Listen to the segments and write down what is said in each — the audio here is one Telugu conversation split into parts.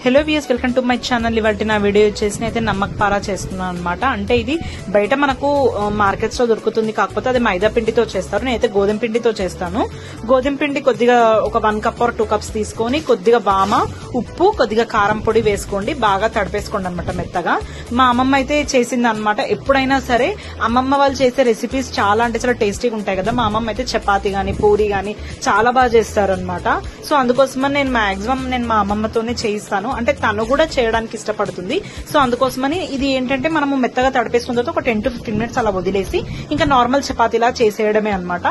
Hello viewers, welcome to my channel. ఇవాళ నా వీడియో వచ్చేసి అయితే నమ్మక్ పారా చేస్తున్నాను అనమాట. అంటే ఇది బయట మనకు మార్కెట్స్ లో దొరుకుతుంది, కాకపోతే అది మైదా పిండితో చేస్తారు. నేనైతే గోధుమ పిండితో చేస్తాను. గోధుమ పిండి కొద్దిగా ఒక 1 కప్ ఆర్ 2 కప్స్ తీసుకొని కొద్దిగా వామ, ఉప్పు, కొద్దిగా కారం పొడి వేసుకోండి. బాగా తడిపేసుకోండి అనమాట మెత్తగా. మా అమ్మమ్మ అయితే చేసింది అనమాట. ఎప్పుడైనా సరే అమ్మమ్మ వాళ్ళు చేసే రెసిపీస్ చాలా అంటే చాలా టేస్టీగా ఉంటాయి కదా. మా అమ్మమ్మ అయితే చపాతీ గానీ పూరి గానీ చాలా బాగా చేస్తారు అనమాట. సో అందుకోసమని నేను మాక్సిమం మా అమ్మమ్మతోనే చేయిస్తాను. అంటే తను కూడా చేయడానికి ఇష్టపడుతుంది. సో అందుకోసమని ఇది ఏంటంటే మనము మెత్తగా తడిపేసుకున్న తర్వాత ఒక 10 to 15 మినిట్స్ అలా వదిలేసి ఇంకా నార్మల్ చపాతీలా చేసేయడమే అనమాట.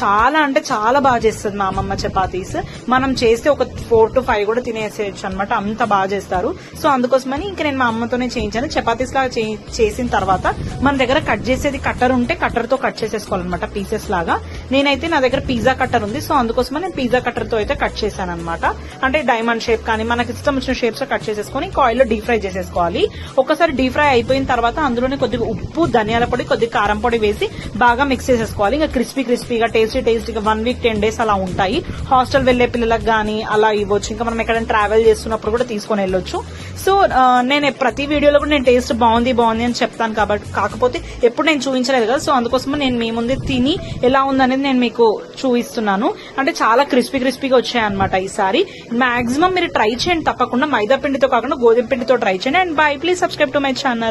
చాలా అంటే చాలా బాగా చేస్తుంది మా అమ్మమ్మ చపాతీస్. మనం చేస్తే ఒక 4 to 5 కూడా తినేసేయచ్చు అనమాట, అంత బాగా చేస్తారు. సో అందుకోసమని ఇంకా నేను మా అమ్మతోనే చేయించాను. చపాతీస్ లాగా చేసిన తర్వాత మన దగ్గర కట్ చేసేది కట్టర్ ఉంటే కట్టర్ తో కట్ చేసేసుకోవాలన్నమాట, పీసెస్ లాగా. నేనైతే నా దగ్గర పిజ్జా కట్టర్ ఉంది. సో అందుకోసమని నేను పిజ్జా కట్టర్ తో అయితే కట్ చేశాను అనమాట. అంటే డైమండ్ షేప్ కానీ మనకి ఇష్టం వచ్చిన షేప్స్ కట్ చేసేసుకొని ఇంకా ఆయిల్ లో డీప్ ఫ్రై చేసేసుకోవాలి. ఒకసారి డీప్ ఫ్రై అయిపోయిన తర్వాత అందులోనే కొద్దిగా ఉప్పు, ధనియాల పొడి, కొద్దిగా కారం పొడి వేసి బాగా మిక్స్ చేసేసుకోవాలి. ఇంకా క్రిస్పీగా టేస్టీగా 1 week 10 days అలా ఉంటాయి. హాస్టల్ వెళ్లే పిల్లలకు గానీ అలా ఇవ్వచ్చు. ఇంకా మనం ఎక్కడైనా ట్రావెల్ చేస్తున్నప్పుడు కూడా తీసుకొని వెళ్ళొచ్చు. సో నేను ప్రతి వీడియోలో కూడా నేను టేస్ట్ బాగుంది అని చెప్తాను కాబట్టి, కాకపోతే ఎప్పుడు నేను చూపించలేదు కదా. సో అందుకోసం నేను మీ ముందే తిని ఎలా ఉందనేది నేను మీకు చూపిస్తున్నాను. అంటే చాలా క్రిస్పీగా వచ్చాయన్నమాట ఈసారి. మాక్సిమం మీరు ట్రై చేయండి తప్పకుండా. మైదా పిండితో కాకుండా గోధుమ పిండితో ట్రై చేయండి. And by, please subscribe to my channel.